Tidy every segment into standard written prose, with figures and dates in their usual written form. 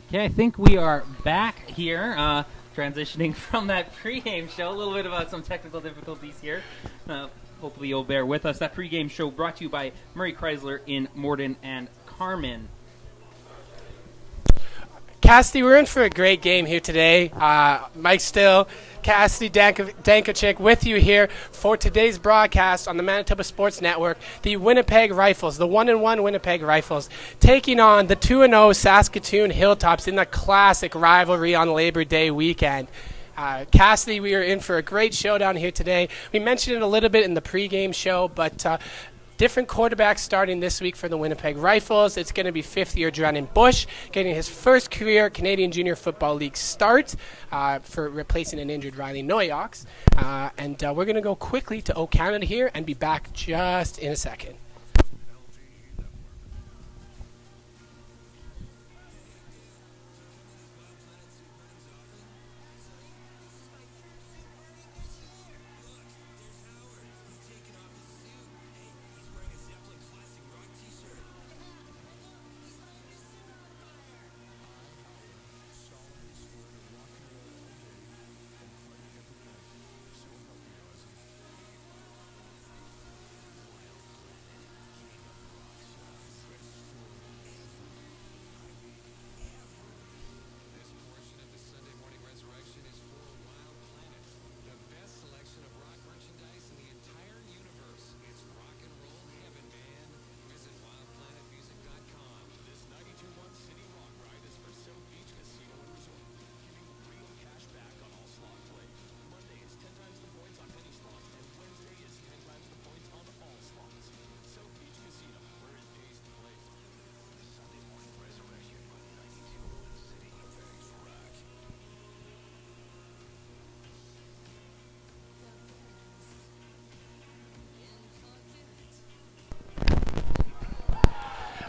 Okay, I think we are back here, transitioning from that pregame show. A little bit about some technical difficulties here. Hopefully you'll bear with us. That pregame show brought to you by Murray Chrysler in Morden and Carmen. Cassidy, we're in for a great game here today. Mike Still, Cassidy Dankovic with you here for today's broadcast on the Manitoba Sports Network. The Winnipeg Rifles, the 1-1 Winnipeg Rifles, taking on the 2-0 Saskatoon Hilltops in the classic rivalry on Labor Day weekend. Cassidy, we are in for a great showdown here today. We mentioned it a little bit in the pregame show, but different quarterbacks starting this week for the Winnipeg Rifles. It's going to be fifth-year Drennan Bush getting his first career Canadian Junior Football League start for replacing an injured Riley Noyox. And we're going to go quickly to O Canada here and be back just in a second.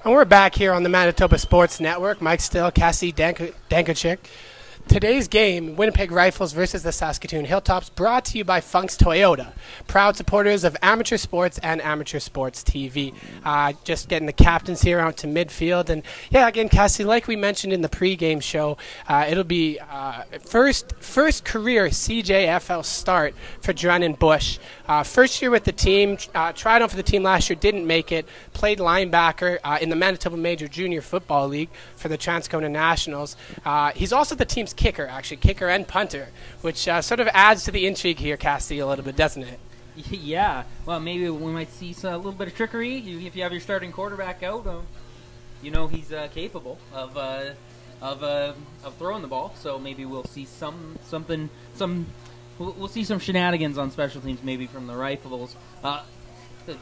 And we're back here on the Manitoba Sports Network. Mike Still, Cassidy Dankovic. Today's game, Winnipeg Rifles versus the Saskatoon Hilltops, brought to you by Funk's Toyota, proud supporters of amateur sports and amateur sports TV. Just getting the captains here out to midfield. And yeah, again, Cassie, like we mentioned in the pregame show, it'll be first career CJFL start for Drennan Bush. First year with the team, tried out for the team last year, didn't make it, played linebacker in the Manitoba Major Junior Football League for the Transcona Nationals. He's also the team's kicker and punter, which sort of adds to the intrigue here, Cassidy, a little bit, doesn't it? Yeah, well, maybe we might see a little bit of trickery if you have your starting quarterback out. You know he's capable of throwing the ball, so maybe we'll see we'll see some shenanigans on special teams, maybe from the Rifles.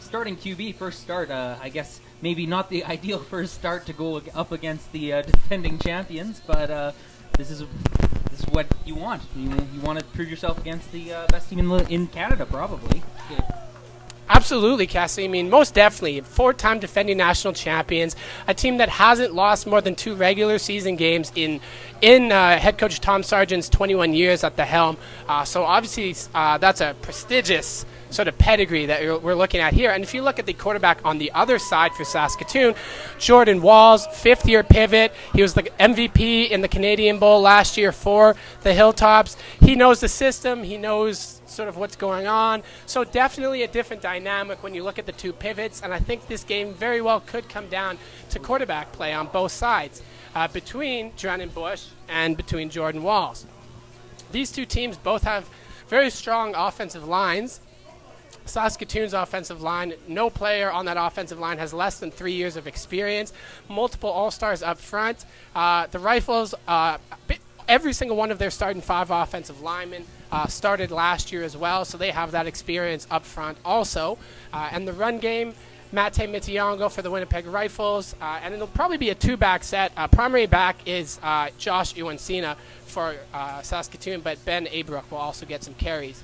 Starting QB, first start, I guess maybe not the ideal first start to go up against the defending champions, but this is what you want. You want to prove yourself against the best team in Canada, probably. Yeah. Absolutely, Cassie. I mean, most definitely. Four-time defending national champions, a team that hasn't lost more than 2 regular season games in head coach Tom Sargent's 21 years at the helm. So obviously that's a prestigious sort of pedigree that we're looking at here. And if you look at the quarterback on the other side for Saskatoon, Jordan Walls, fifth-year pivot. He was the MVP in the Canadian Bowl last year for the Hilltops. He knows the system. He knows sort of what's going on. So definitely a different dynamic when you look at the two pivots. And I think this game very well could come down to quarterback play on both sides between Drennan Bush and between Jordan Walls. These two teams both have very strong offensive lines. Saskatoon's offensive line, no player on that offensive line has less than 3 years of experience. Multiple All-Stars up front. The Rifles, every single one of their starting 5 offensive linemen started last year as well, so they have that experience up front also. And the run game, Mate Mitiango for the Winnipeg Rifles, and it'll probably be a 2-back set. Primary back is Josh Iwansina for Saskatoon, but Ben Abrook will also get some carries.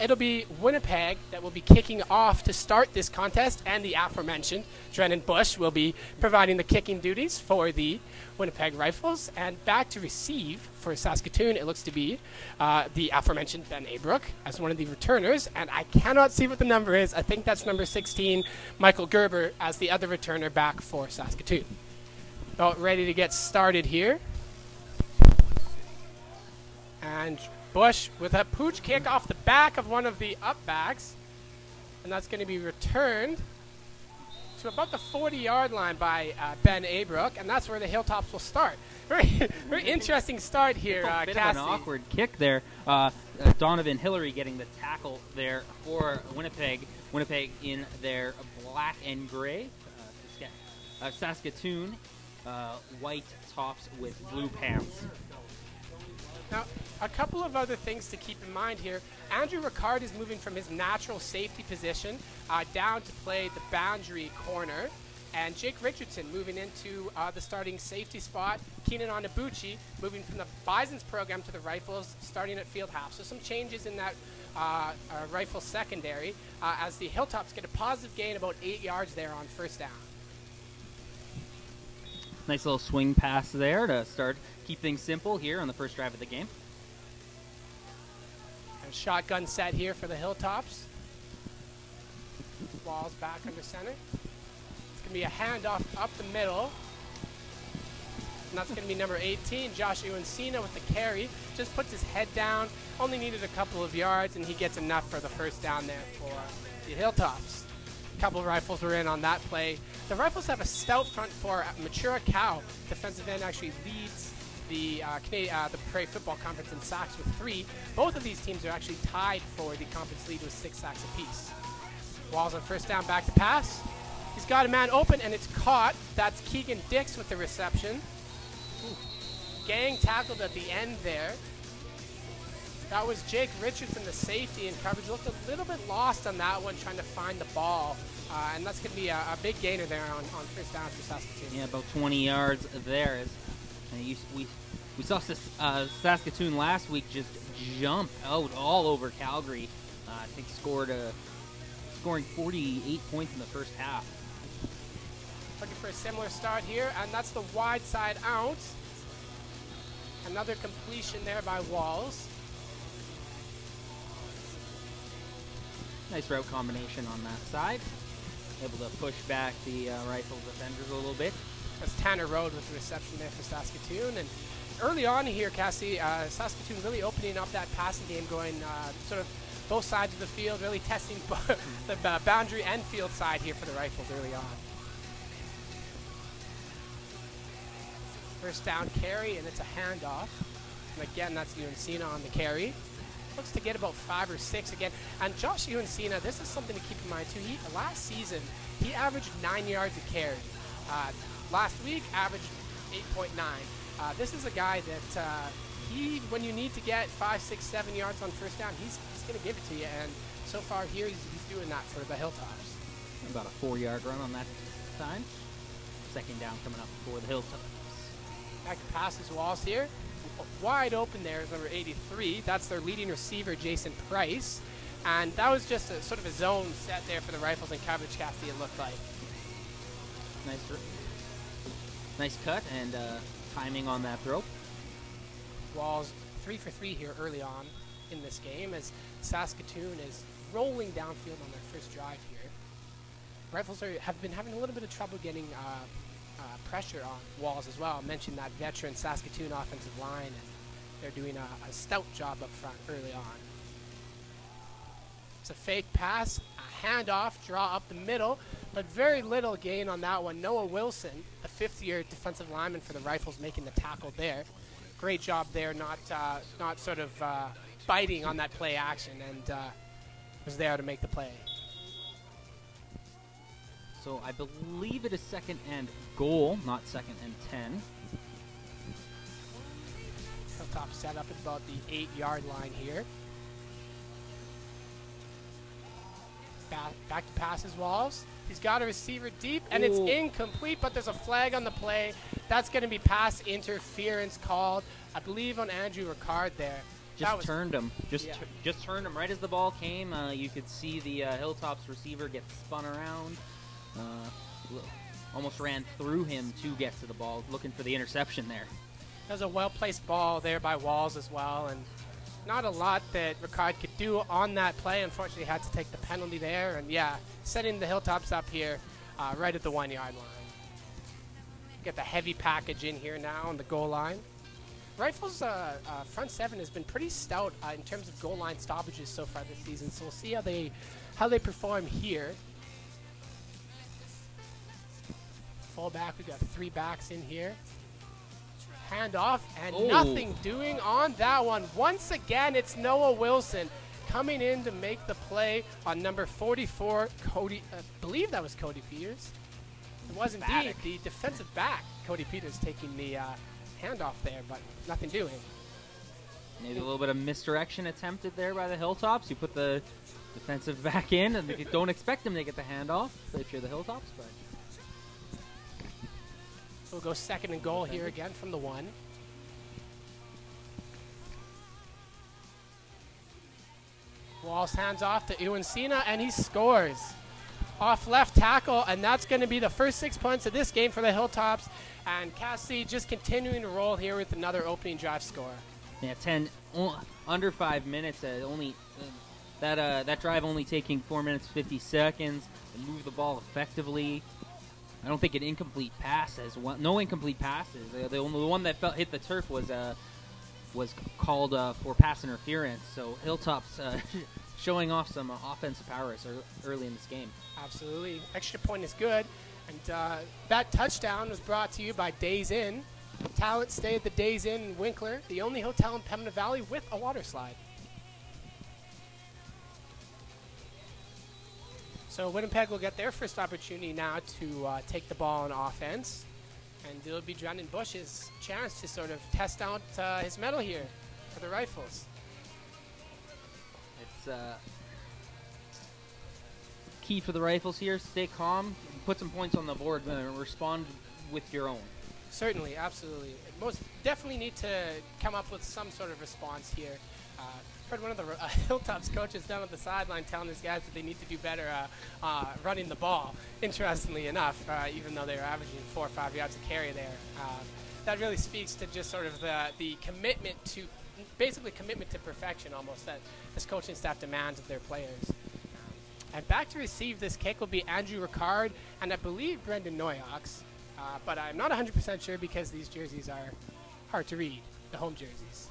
It'll be Winnipeg that will be kicking off to start this contest, and the aforementioned Drennan Bush will be providing the kicking duties for the Winnipeg Rifles. And back to receive for Saskatoon, it looks to be the aforementioned Ben Abrook as one of the returners, and I cannot see what the number is. I think that's number 16, Michael Gerber, as the other returner back for Saskatoon. About ready to get started here. And Bush with a pooch kick off the back of one of the up backs. And that's going to be returned to about the 40-yard line by Ben Abrook, and that's where the Hilltops will start. Very interesting start here, a bit Cassie. of an awkward kick there. Donovan Hillary getting the tackle there for Winnipeg. Winnipeg in their black and gray. Saskatoon, white tops with blue pants. Now, a couple of other things to keep in mind here. Andrew Ricard is moving from his natural safety position down to play the boundary corner. And Jake Richardson moving into the starting safety spot. Keenan Onabuchi moving from the Bison's program to the Rifles, starting at field half. So some changes in that Rifle secondary as the Hilltops get a positive gain about 8 yards there on first down. Nice little swing pass there to start, keep things simple here on the first drive of the game. And shotgun set here for the Hilltops. Walls back under center. It's going to be a handoff up the middle. And that's going to be number 18, Josh Uensina with the carry. Just puts his head down. Only needed a couple of yards, and he gets enough for the first down there for the Hilltops. A couple of Rifles were in on that play. The Rifles have a stout front four. Matura Cow, defensive end, actually leads the Prairie Football Conference in sacks with 3. Both of these teams are actually tied for the conference lead with 6 sacks apiece. Walls on first down, back to pass. He's got a man open, and it's caught. That's Keegan Dix with the reception. Ooh. Gang tackled at the end there. That was Jake Richardson, the safety, and coverage looked a little bit lost on that one, trying to find the ball. And that's going to be a big gainer there on first down for Saskatoon. Yeah, about 20 yards there. We saw Saskatoon last week just jump out all over Calgary. I think scoring 48 points in the first half. Looking for a similar start here, and that's the wide side out. Another completion there by Walls. Nice route combination on that side. Able to push back the Rifles defenders a little bit. That's Tanner Road with the reception there for Saskatoon. And early on here, Cassie, Saskatoon really opening up that passing game, going sort of both sides of the field, really testing the boundary and field side here for the Rifles early on. First down carry, and it's a handoff. And again, that's Uensina on the carry. Looks to get about 5 or 6 again. And Josh Uensina, this is something to keep in mind too. Last season, he averaged 9 yards a carry. Last week, averaged 8.9. This is a guy that when you need to get 5, 6, 7 yards on first down, he's going to give it to you. And so far here, he's doing that for the Hilltops. About a 4-yard run on that time. Second down coming up for the Hilltops. Back to passes Walls here. Wide open there is number 83. That's their leading receiver, Jason Price. And that was just a sort of a zone set there for the Rifles and coverage, Cassie, it looked like. Nice cut and timing on that throw. Walls 3 for 3 here early on in this game as Saskatoon is rolling downfield on their first drive here. Rifles have been having a little bit of trouble getting pressure on Walls as well. I mentioned that veteran Saskatoon offensive line, and they're doing a stout job up front early on. It's a fake pass, a handoff, draw up the middle, but very little gain on that one. Noah Wilson, a 5th-year defensive lineman for the Rifles, making the tackle there. Great job there, not sort of biting on that play action, and was there to make the play. So I believe it is second and goal, not second and 10. Hilltop set up at about the 8-yard line here. Back to passes Walls. He's got a receiver deep, and it's incomplete, but there's a flag on the play. That's going to be pass interference called, I believe, on Andrew Ricard there. Just turned him. Just turned him right as the ball came. You could see the Hilltops receiver get spun around. Almost ran through him to get to the ball, looking for the interception there. There's a well-placed ball there by Walls as well, and not a lot that Ricard could do on that play. Unfortunately, had to take the penalty there, and yeah, setting the Hilltops up here right at the 1-yard line. Get the heavy package in here now on the goal line. Rifles' front seven has been pretty stout in terms of goal line stoppages so far this season, so we'll see how they perform here. Full back, we got 3 backs in here. Hand off, and nothing doing on that one. Once again, it's Noah Wilson coming in to make the play on number 44, Cody. I believe that was Cody Peters. It was indeed the defensive back, Cody Peters, taking the handoff there, but nothing doing. Maybe a little bit of misdirection attempted there by the Hilltops. You put the defensive back in, and you don't expect them to get the handoff if you're the Hilltops, but. We'll go second and goal here again from the 1. Walls hands off to Iwansina, and he scores. Off left tackle, and that's going to be the first 6 points of this game for the Hilltops. And Cassidy just continuing to roll here with another opening drive score. Yeah, under 5 minutes. That drive only taking 4 minutes 50 seconds. They move the ball effectively. I don't think an incomplete pass as well. No incomplete passes. The only one that hit the turf was called for pass interference. So Hilltops showing off some offensive powers early in this game. Absolutely. Extra point is good. And that touchdown was brought to you by Days Inn. Talent stay at the Days Inn in Winkler, the only hotel in Pembina Valley with a water slide. So Winnipeg will get their first opportunity now to take the ball on offense. And it'll be Drennan Bush's chance to sort of test out his mettle here for the Rifles. It's key for the Rifles here. Stay calm, put some points on the board, and respond with your own. Certainly, absolutely. Most definitely need to come up with some sort of response here. Heard one of the Hilltops coaches down at the sideline telling his guys that they need to do better running the ball, interestingly enough, even though they were averaging 4 or 5 yards a carry there. That really speaks to just sort of the commitment to, basically commitment to perfection almost, that this coaching staff demands of their players. And back to receive this kick will be Andrew Ricard and I believe Brendan Noyox, but I'm not 100% sure because these jerseys are hard to read, the home jerseys.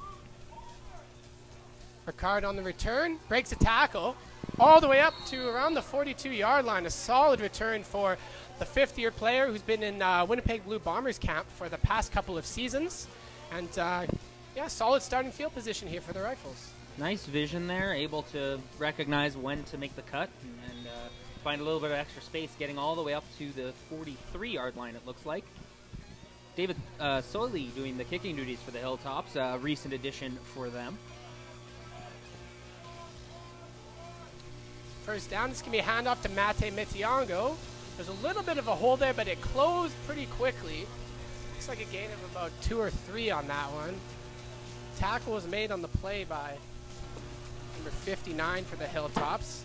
Ricard on the return, breaks a tackle all the way up to around the 42-yard line. A solid return for the fifth-year player who's been in Winnipeg Blue Bombers camp for the past couple of seasons. And, yeah, solid starting field position here for the Rifles. Nice vision there, able to recognize when to make the cut and find a little bit of extra space, getting all the way up to the 43-yard line, it looks like. David Soley doing the kicking duties for the Hilltops, a recent addition for them. First down, this can be a handoff to Mate Mitiango. There's a little bit of a hole there, but it closed pretty quickly. Looks like a gain of about 2 or 3 on that one. Tackle was made on the play by number 59 for the Hilltops,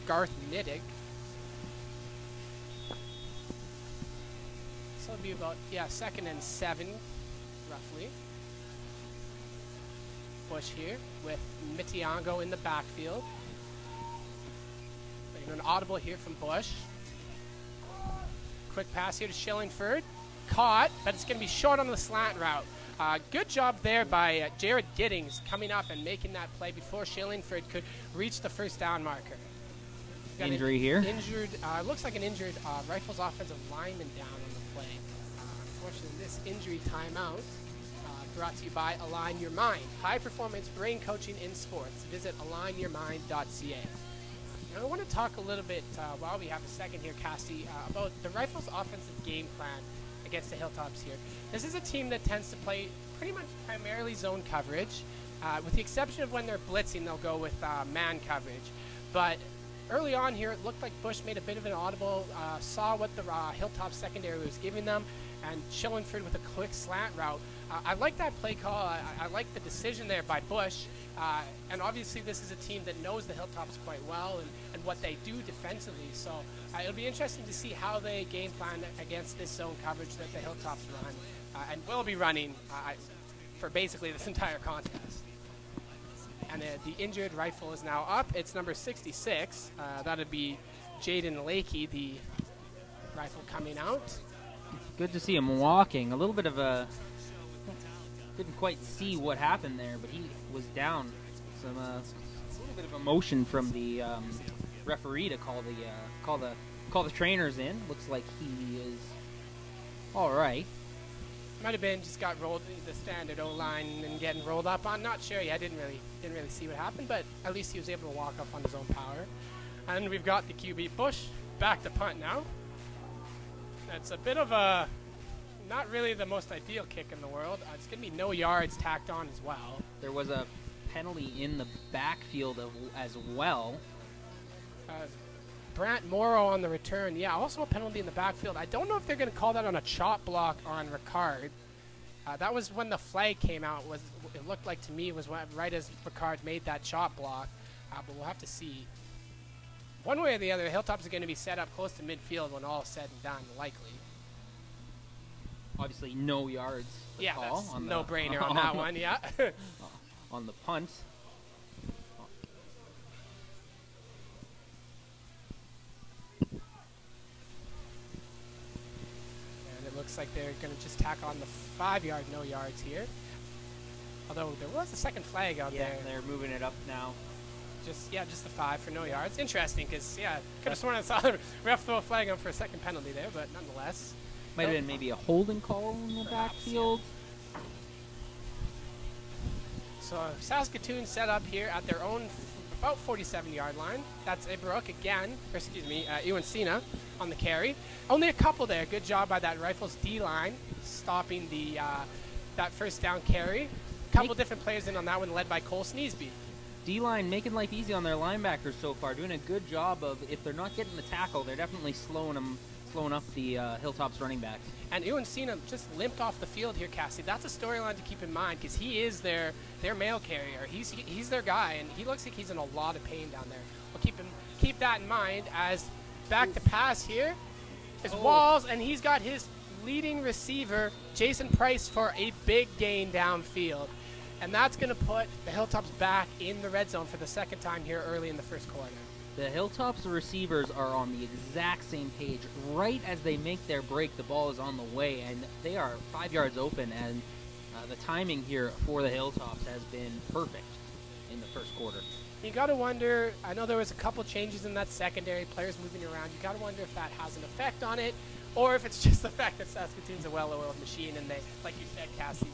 Garth Niddig. So it'll be about, yeah, 2nd and 7, roughly. Bush here with Mitiango in the backfield. An audible here from Bush. Quick pass here to Shillingford. Caught, but it's going to be short on the slant route. Good job there by Jared Giddings coming up and making that play before Shillingford could reach the first down marker. Injury here. Injured, looks like an injured Rifles offensive lineman down on the play. Unfortunately, this injury timeout brought to you by Align Your Mind. High performance brain coaching in sports. Visit alignyourmind.ca. I want to talk a little bit, while we have a second here, Cassie, about the Rifles' offensive game plan against the Hilltops here. This is a team that tends to play pretty much primarily zone coverage. With the exception of when they're blitzing, they'll go with man coverage. But early on here, it looked like Bush made a bit of an audible, saw what the Hilltops secondary was giving them, and Shillingford with a quick slant route. I like that play call. I like the decision there by Bush. And obviously this is a team that knows the Hilltops quite well and what they do defensively. So it'll be interesting to see how they game plan against this zone coverage that the Hilltops run and will be running for basically this entire contest. And the injured Rifle is now up. It's number 66. That would be Jaden Lakey, the Rifle coming out. Good to see him walking. A little bit of a didn't quite see what happened there, but he was down. Some a little bit of emotion from the referee to call the trainers in. Looks like he is all right. Might have been just got rolled the standard O-line and getting rolled up on. Not sure. Yeah, didn't really see what happened, but at least he was able to walk off on his own power. And we've got the QB Bush back to punt now. That's a bit of a not really the most ideal kick in the world. It's going to be no yards tacked on as well. There was a penalty in the backfield as well. Brant Morrow on the return. Yeah, also a penalty in the backfield. I don't know if they're going to call that on a chop block on Ricard. That was when the flag came out. It looked like to me was right as Ricard made that chop block. But we'll have to see. One way or the other, the Hilltops are going to be set up close to midfield when all is said and done, likely. Obviously, no yards. Yeah, call that's on the, no-brainer on that one, yeah. On the punt. And it looks like they're going to just tack on the 5-yard no yards here. Although there was a second flag out there. Yeah, they're moving it up now. Just the 5 for no yards. Interesting, because, yeah, could have sworn I saw the ref throw a flag on for a second penalty there, but nonetheless. Might have been maybe a holding call in the backfield. Yeah. So Saskatoon set up here at their own about 47-yard line. That's Ibrook again, or excuse me, Iwancina on the carry. Only a couple there. Good job by that Rifles D-line stopping the that first down carry. Couple different players in on that one, led by Cole Sneesby. D-line making life easy on their linebackers so far, doing a good job of, if they're not getting the tackle, they're definitely slowing up the Hilltops running back. And Iwancina just limped off the field here, Cassie. That's a storyline to keep in mind because he is their mail carrier. He's their guy, and he looks like he's in a lot of pain down there. We'll keep that in mind as back to pass here is Walls, and he's got his leading receiver, Jason Price, for a big gain downfield. And that's going to put the Hilltops back in the red zone for the second time here early in the first quarter. The Hilltops receivers are on the exact same page. Right as they make their break, the ball is on the way, and they are 5 yards open, and the timing here for the Hilltops has been perfect in the first quarter. You got to wonder, I know there was a couple changes in that secondary, players moving around. You got to wonder if that has an effect on it, or if it's just the fact that Saskatoon's a well-oiled machine, and they, like you said, Cassie,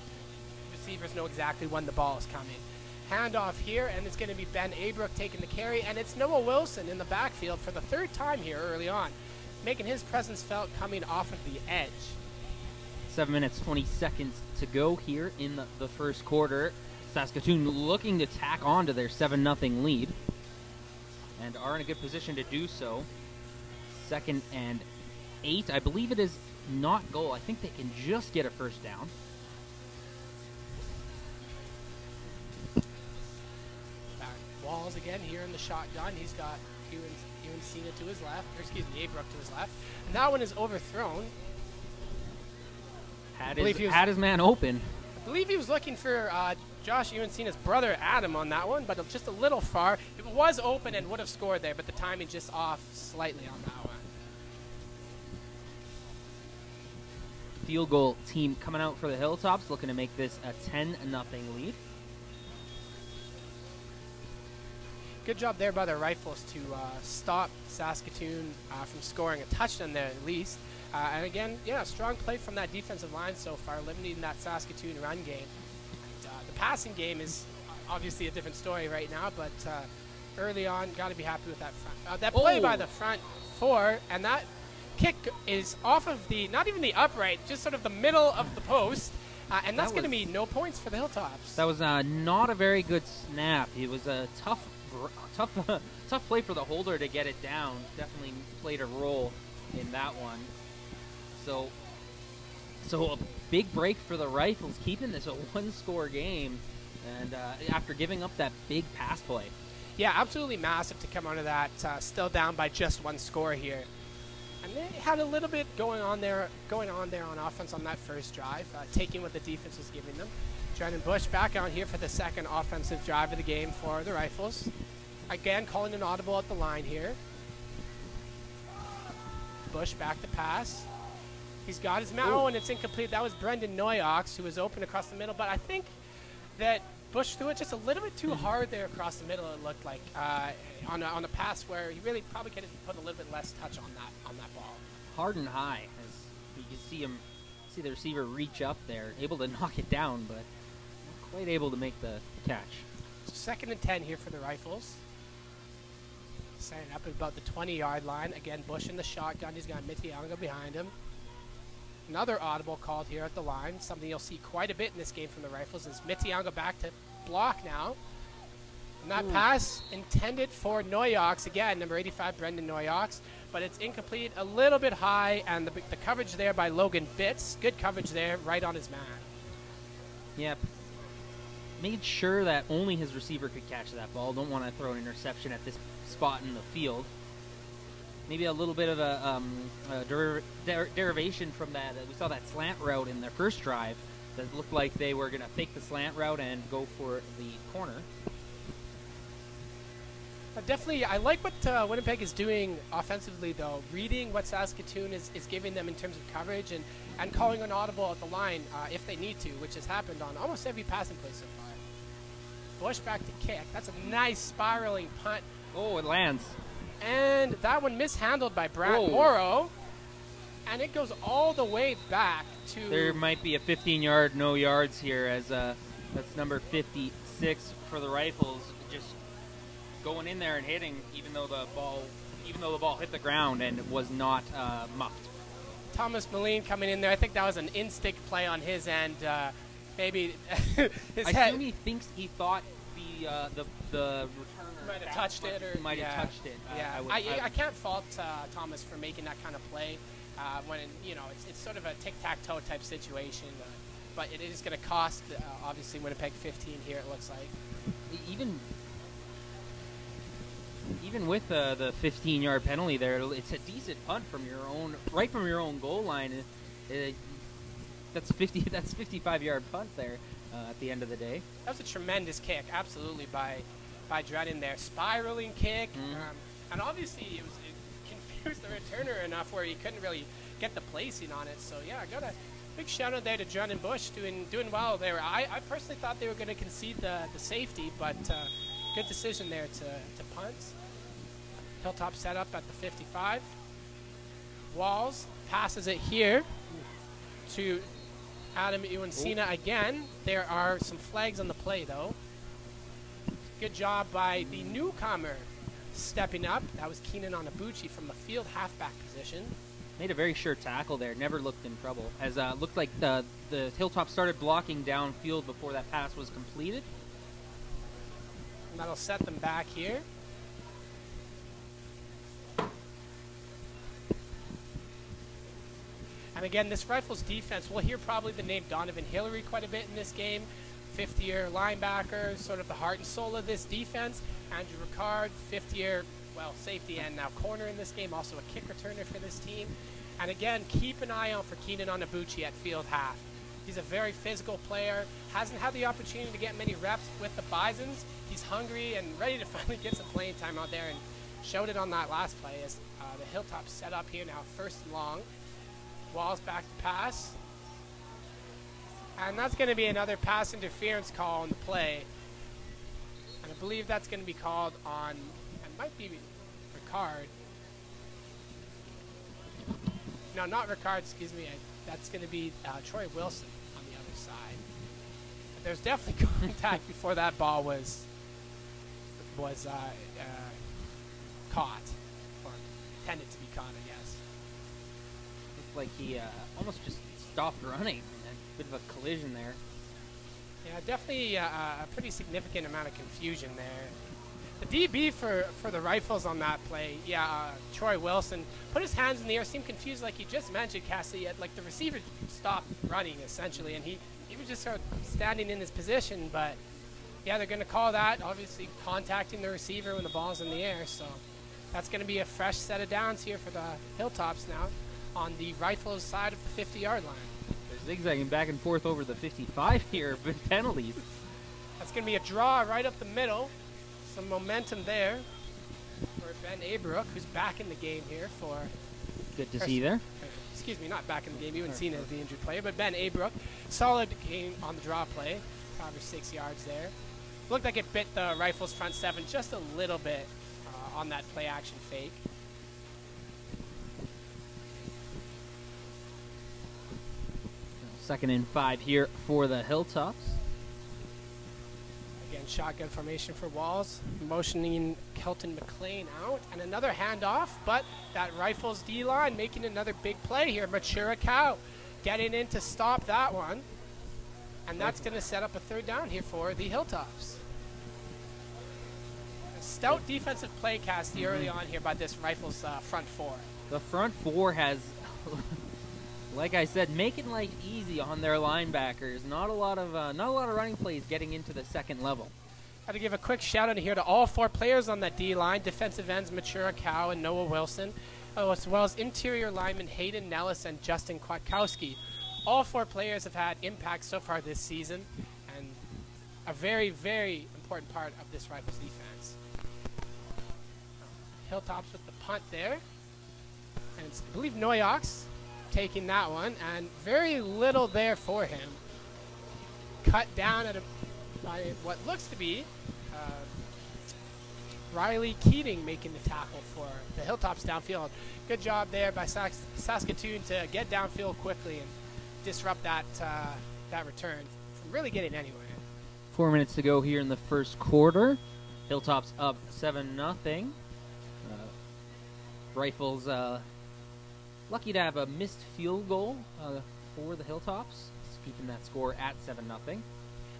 receivers know exactly when the ball is coming. Handoff here, and it's going to be Ben Abrook taking the carry, and it's Noah Wilson in the backfield for the third time here early on, making his presence felt coming off of the edge. 7 minutes, 20 seconds to go here in the first quarter. Saskatoon looking to tack on to their 7-0 lead, and are in a good position to do so. 2nd and 8. I believe it is not goal. I think they can just get a first down. Walls again here in the shotgun. He's got Iwancina to his left, or excuse me, Abrook to his left. And that one is overthrown. Had his man open. I believe he was looking for Josh Iwancina's brother Adam on that one, but just a little far. It was open and would have scored there, but the timing just off slightly on that one. Field goal team coming out for the Hilltops, looking to make this a 10-0 lead. Good job there by the Rifles to stop Saskatoon from scoring a touchdown there at least. And again, yeah, strong play from that defensive line so far, limiting that Saskatoon run game. The passing game is obviously a different story right now, but early on, got to be happy with that front. That play by the front four, and that kick is off of the, not even the upright, just sort of the middle of the post. And that's going to be no points for the Hilltops. That was not a very good snap. It was a tough play for the holder to get it down. Definitely played a role in that one. So a big break for the Rifles, keeping this a one-score game, and after giving up that big pass play. Yeah, absolutely massive to come out of that, still down by just one score here. And they had a little bit going on there on offense on that first drive, taking what the defense was giving them. Jordan Bush back out here for the second offensive drive of the game for the Rifles. Again, calling an audible at the line here. Bush back to pass. He's got his man. Oh, and it's incomplete. That was Brendan Noyox, who was open across the middle. But I think that Bush threw it just a little bit too hard there across the middle. It looked like on a pass where he really probably could have put a little bit less touch on that ball. Hard and high, as you can see the receiver reach up there, able to knock it down, but not quite able to make the catch. So 2nd and 10 here for the Rifles. Setting up at about the 20-yard line. Again, Bush in the shotgun. He's got Mitianga behind him. Another audible called here at the line. Something you'll see quite a bit in this game from the Rifles is Mitianga back to block now. And that pass intended for Noyox, again, number 85, Brendan Noyox, but it's incomplete, a little bit high, and the coverage there by Logan Bitts. Good coverage there, right on his man. Yep. Made sure that only his receiver could catch that ball. Don't want to throw an interception at this spot in the field. Maybe a little bit of a derivation from that. We saw that slant route in their first drive that looked like they were going to fake the slant route and go for the corner. Definitely, I like what Winnipeg is doing offensively, though. Reading what Saskatoon is giving them in terms of coverage and calling an audible at the line if they need to, which has happened on almost every passing play so far. Bush back to kick. That's a nice spiraling punt. Oh, it lands. And that one mishandled by Brad Morrow. And it goes all the way back to... There might be a 15-yard no yards here, as that's number 56 for the Rifles, just going in there and hitting, even though the ball hit the ground and was not muffed. Thomas Moline coming in there. I think that was an in-stick play on his end. Maybe his I head. assume he thought the returner might have touched it, or might have touched it. Yeah, I can't fault Thomas for making that kind of play when it's sort of a tic-tac-toe type situation. But it is going to cost obviously Winnipeg 15 here. It looks like even with the 15-yard penalty there, it's a decent punt from your own goal line. That's 55-yard punt there at the end of the day. That was a tremendous kick, absolutely, by Dredden there. Spiraling kick, and obviously it confused the returner enough where he couldn't really get the placing on it. So yeah, I got a big shout out there to Dredden Bush doing well there. I personally thought they were going to concede the safety, but good decision there to punt. Hilltop set up at the 55. Walls passes it here to Adam Iwansina again. There are some flags on the play, though. Good job by the newcomer stepping up. That was Keenan Onabuchi from the field halfback position. Made a very sure tackle there. Never looked in trouble. As looked like the Hilltop started blocking downfield before that pass was completed. And that'll set them back here. And again, this Rifles defense, we'll hear probably the name Donovan Hillary quite a bit in this game. Fifth-year linebacker, sort of the heart and soul of this defense. Andrew Ricard, fifth-year, safety and now corner in this game, also a kick returner for this team. And again, keep an eye out for Keenan Onabuchi at field half. He's a very physical player, hasn't had the opportunity to get many reps with the Bisons. He's hungry and ready to finally get some playing time out there, and showed it on that last play as the Hilltops set up here now, 1st and long. Walls back to pass. And that's going to be another pass interference call on the play. And I believe that's going to be called on, it might be Ricard. No, not Ricard, excuse me. That's going to be Troy Wilson on the other side. But there's definitely contact before that ball was caught, or intended to be caught, I guess. Looked like he almost just stopped running. A bit of a collision there. Yeah, definitely a pretty significant amount of confusion there. The DB for the Rifles on that play, Troy Wilson, put his hands in the air, seemed confused like you just mentioned, Cassie. Like the receiver stopped running, essentially, and he was just sort of standing in his position. But, yeah, they're going to call that, obviously, contacting the receiver when the ball's in the air. So that's going to be a fresh set of downs here for the Hilltops now on the Rifles side of the 50-yard line. They're zigzagging back and forth over the 55 here with penalties. That's going to be a draw right up the middle. Some momentum there for Ben Abrook, who's back in the game here for... Good to see there. excuse me, not back in the game. You wouldn't seen it as the injured player, but Ben Abrook, solid game on the draw play, 5 or 6 yards there. Looked like it bit the Rifles front 7 just a little bit on that play action fake. Second and 5 here for the Hilltops. Again, shotgun formation for Walls, motioning Kelton McLean out, and another handoff, but that Rifles D-line making another big play here. Matura Cow getting in to stop that one, and that's going to set up a 3rd down here for the Hilltops. A stout defensive play cast early on here by this Rifles front 4. The front 4 has, like I said, making life easy on their linebackers. Not a lot of running plays getting into the second level. Got to give a quick shout out here to all 4 players on that D line: defensive ends Matura Cow and Noah Wilson, as well as interior linemen Hayden Nellis and Justin Kwiatkowski. All 4 players have had impact so far this season, and a very, very important part of this Rifles defense. Hilltops with the punt there, and it's, I believe, Noyox taking that one, and very little there for him. Cut down by what looks to be Riley Keating making the tackle for the Hilltops downfield. Good job there by Saskatoon to get downfield quickly and disrupt that return from really getting anywhere. 4 minutes to go here in the first quarter. Hilltops up 7-0. Rifles lucky to have a missed field goal for the Hilltops, keeping that score at 7-0.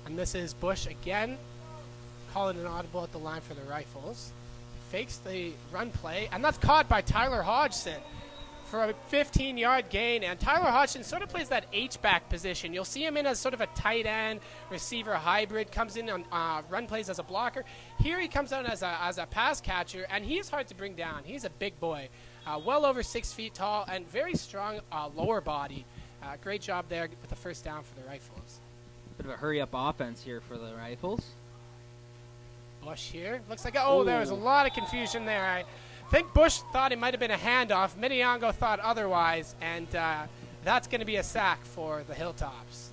And this is Bush again, calling an audible at the line for the Rifles. Fakes the run play, and that's caught by Tyler Hodgson for a 15-yard gain. And Tyler Hodgson sort of plays that H-back position. You'll see him in as sort of a tight end receiver hybrid, comes in on run plays as a blocker. Here he comes out as a pass catcher, and he's hard to bring down. He's a big boy, well over 6 feet tall, and very strong lower body. Great job there with the first down for the Rifles. Bit of a hurry-up offense here for the Rifles. Bush here. Looks like, there was a lot of confusion there. I think Bush thought it might have been a handoff. Miniongo thought otherwise, and that's going to be a sack for the Hilltops.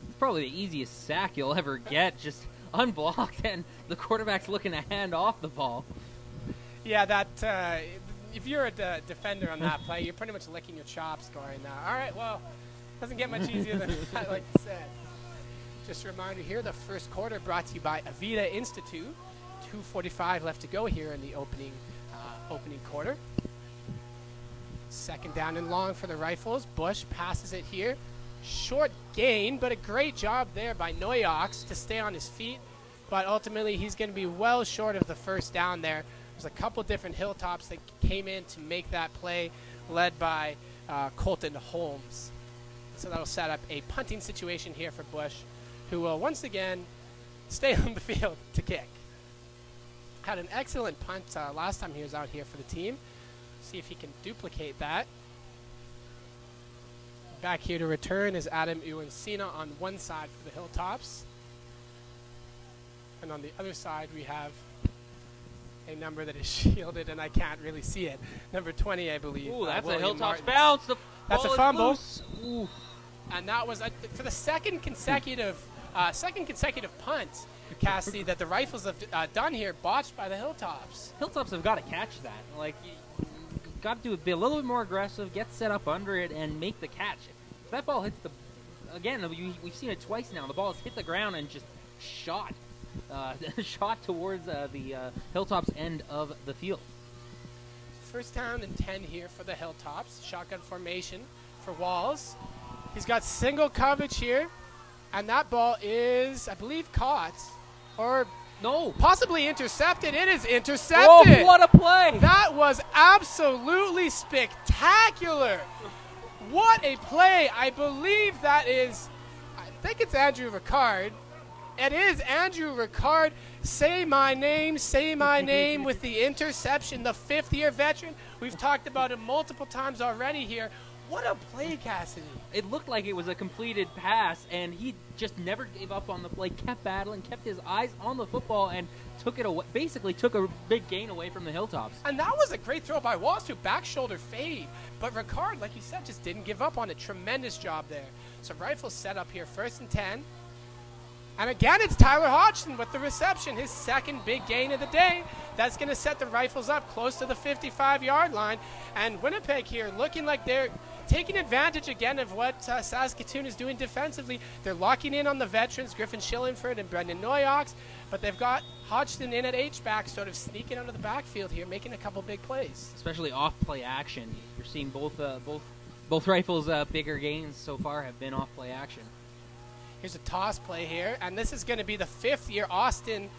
It's probably the easiest sack you'll ever get, just unblocked, and the quarterback's looking to hand off the ball. Yeah, that if you're a defender on that play, you're pretty much licking your chops going, all right, well, doesn't get much easier than that, like you said. Just a reminder here, the first quarter brought to you by Avita Institute. 2:45 left to go here in the opening quarter. Second down and long for the Rifles. Bush passes it here. Short gain, but a great job there by Noyox to stay on his feet. But ultimately, he's going to be well short of the first down there. There's a couple different Hilltops that came in to make that play, led by Colton Holmes. So that'll set up a punting situation here for Bush, who will once again stay on the field to kick. Had an excellent punt last time he was out here for the team. See if he can duplicate that. Back here to return is Adam Uwansina on one side for the Hilltops. And on the other side we have a number that is shielded, and I can't really see it. Number 20, I believe. Ooh, that's a William Hilltops Martins. bounce. That's a fumble. Ooh. And that was for the second consecutive punt, Cassidy, that the Rifles have done here, botched by the Hilltops. Hilltops have got to catch that. Like, you got to be a little bit more aggressive, get set up under it, and make the catch. If that ball hits again, we've seen it twice now. The ball has hit the ground and just shot towards the Hilltops end of the field. First down and 10 here for the Hilltops. Shotgun formation for Walls. He's got single coverage here, and that ball is, I believe, caught. Or no, possibly intercepted. It is intercepted. Oh, what a play! That was absolutely spectacular. What a play. I believe that is, I think it's Andrew Ricard. It is Andrew Ricard. Say my name with the interception. The fifth-year veteran. We've talked about it multiple times already here. What a play, Cassidy. It looked like it was a completed pass, and he just never gave up on the play, kept battling, kept his eyes on the football, and took it away. Basically took a big gain away from the Hilltops. And that was a great throw by Walsh to back shoulder fade. But Ricard, like you said, just didn't give up on it. Tremendous job there. So Rifles set up here, 1st and 10. And again, it's Tyler Hodgson with the reception, his second big gain of the day. That's going to set the Rifles up close to the 55-yard line. And Winnipeg here looking like they're taking advantage again of what Saskatoon is doing defensively. They're locking in on the veterans, Griffin Schillenford and Brendan Noyox, but they've got Hodgson in at H-back, sort of sneaking out of the backfield here, making a couple big plays. Especially off-play action. You're seeing both Rifles' bigger gains so far have been off-play action. Here's a toss play here, and this is going to be the 5th year Austin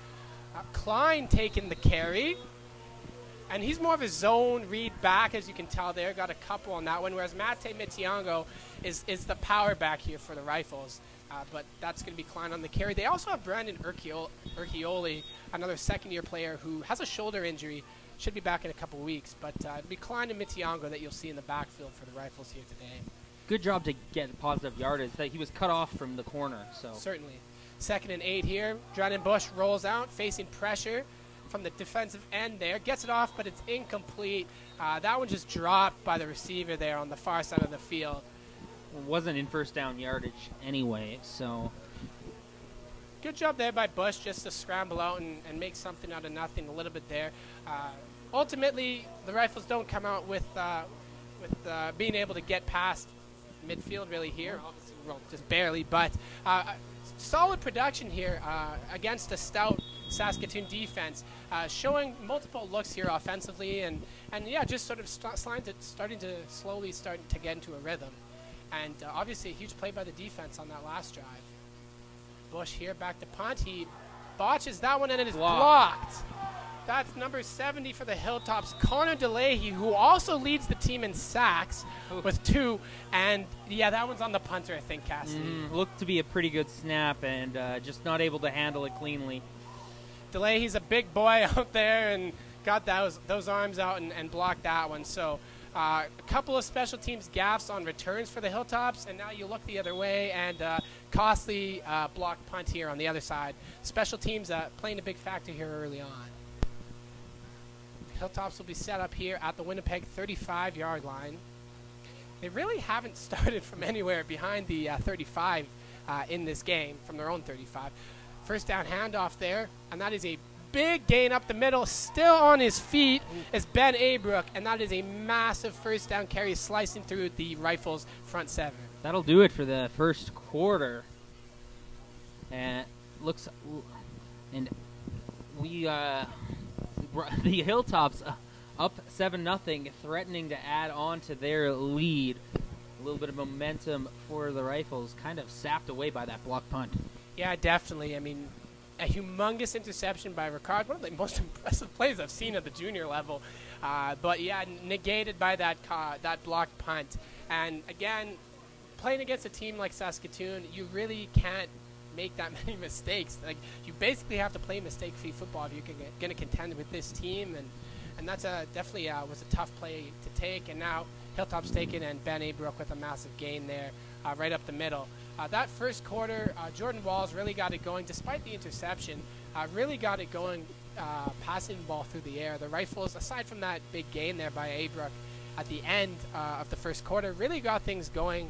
Klein taking the carry. And he's more of a zone read back, as you can tell there. Got a couple on that one, whereas Mate Mitiango is the power back here for the Rifles. But that's going to be Klein on the carry. They also have Brandon Urquioli, another 2nd-year player who has a shoulder injury. Should be back in a couple weeks. But it'll be Klein and Mitiango that you'll see in the backfield for the Rifles here today. Good job to get positive yardage. That he was cut off from the corner. So certainly. 2nd and 8 here. Drennan Bush rolls out, facing pressure from the defensive end there. Gets it off, but it's incomplete. That one just dropped by the receiver there on the far side of the field. It wasn't in first down yardage anyway, so. Good job there by Bush just to scramble out and make something out of nothing a little bit there. Ultimately, the Rifles don't come out with being able to get past midfield really here. Obviously, well, just barely, but solid production here against a stout Saskatoon defense, showing multiple looks here offensively, and yeah, just sort of starting to slowly get into a rhythm. And obviously a huge play by the defense on that last drive. Bush here back to punt. He botches that one and it is blocked. That's number 70 for the Hilltops, Connor DeLahey, who also leads the team in sacks with 2. And yeah, that one's on the punter, I think, Cassidy. Looked to be a pretty good snap, and just not able to handle it cleanly. DeLahey's a big boy out there and got those arms out and blocked that one. So a couple of special teams gaffes on returns for the Hilltops, and now you look the other way, and costly block punt here on the other side. Special teams playing a big factor here early on. Hilltops will be set up here at the Winnipeg 35-yard line. They really haven't started from anywhere behind the 35 in this game, from their own 35. First down handoff there, and that is a big gain up the middle. Still on his feet is Ben Abrook, and that is a massive first down carry slicing through the Rifles' front 7. That'll do it for the first quarter. And the Hilltops up 7-0, threatening to add on to their lead. A little bit of momentum for the Rifles, kind of sapped away by that block punt. Yeah, definitely. I mean, a humongous interception by Ricard, one of the most impressive plays I've seen at the junior level. But yeah, negated by that blocked punt. And again, playing against a team like Saskatoon, you really can't make that many mistakes. Like, you basically have to play mistake-free football if you're going to contend with this team, and that's definitely was a tough play to take. And now Hilltops taken, and Ben Abrook with a massive gain there right up the middle. That first quarter, Jordan Walls really got it going, despite the interception. Really got it going, passing the ball through the air. The Rifles, aside from that big gain there by Abrook at the end of the first quarter, really got things going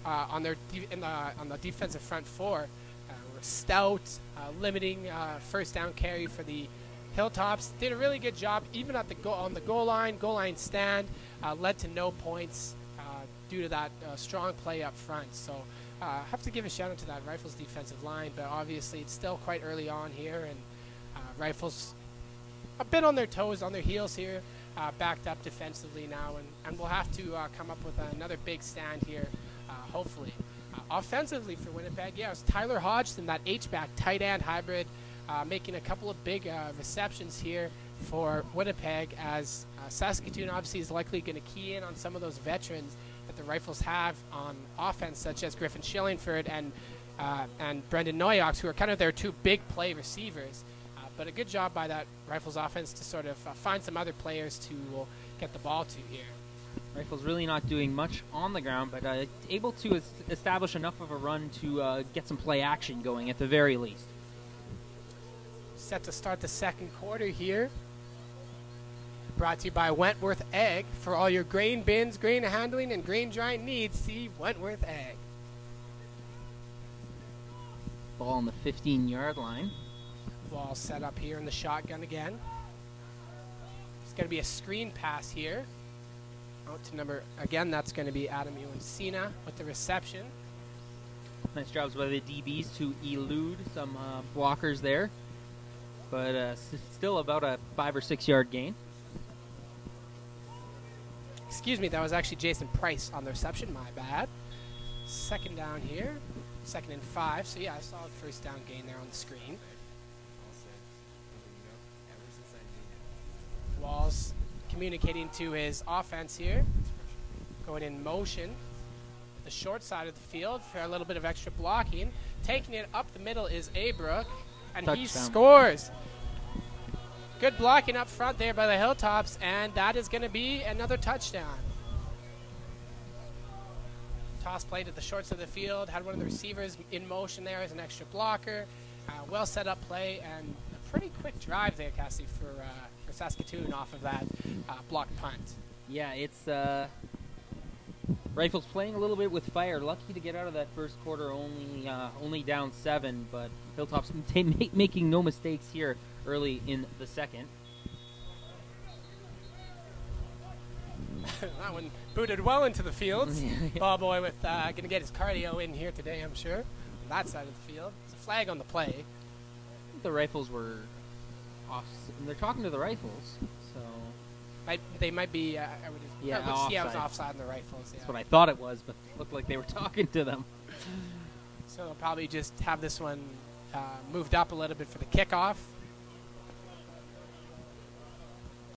on the defensive front 4. Were stout, limiting first down carry for the Hilltops. Did a really good job, even at on the goal line stand, led to no points due to that strong play up front. So have to give a shout out to that Rifles defensive line, but obviously it's still quite early on here, and Rifles a bit on their toes, on their heels here, backed up defensively now, and we'll have to come up with another big stand here, hopefully. Offensively for Winnipeg, yeah, it was Tyler Hodgson, that H-back tight end hybrid, making a couple of big receptions here for Winnipeg, as Saskatoon obviously is likely going to key in on some of those veterans that the Rifles have on offense, such as Griffin Schillenford and Brendan Noyox, who are kind of their 2 big play receivers. But a good job by that Rifles offense to sort of find some other players to get the ball to here. Rifles really not doing much on the ground, but able to establish enough of a run to get some play action going at the very least. Set to start the second quarter here. Brought to you by Wentworth Egg. For all your grain bins, grain handling, and grain drying needs, see Wentworth Egg. Ball on the 15-yard line. Ball set up here in the shotgun again. It's going to be a screen pass here. Out to number, again, that's going to be Adam Ewansina with the reception. Nice jobs by the DBs to elude some blockers there. But still about a 5 or 6 yard gain. Excuse me, that was actually Jason Price on the reception, my bad. Second down here, 2nd and 5. So yeah, I saw a first down gain there on the screen. Walls communicating to his offense here. Going in motion. The short side of the field for a little bit of extra blocking. Taking it up the middle is Abrook, and Touchdown. He scores. Good blocking up front there by the Hilltops, and that is going to be another touchdown. Toss play to the shorts of the field. Had one of the receivers in motion there as an extra blocker. Well set up play, and a pretty quick drive there, Cassie, for Saskatoon off of that blocked punt. Yeah, it's Rifles playing a little bit with fire. Lucky to get out of that first quarter only down 7, but Hilltops making no mistakes here early in the second. That one booted well into the field. Ball boy with going to get his cardio in here today, I'm sure. On that side of the field. It's a flag on the play. I think the Rifles were off. They're talking to the Rifles, so they might be. I offside. It was offside on the Rifles. Yeah. That's what I thought it was, but it looked like they were talking to them. So they'll probably just have this one moved up a little bit for the kickoff.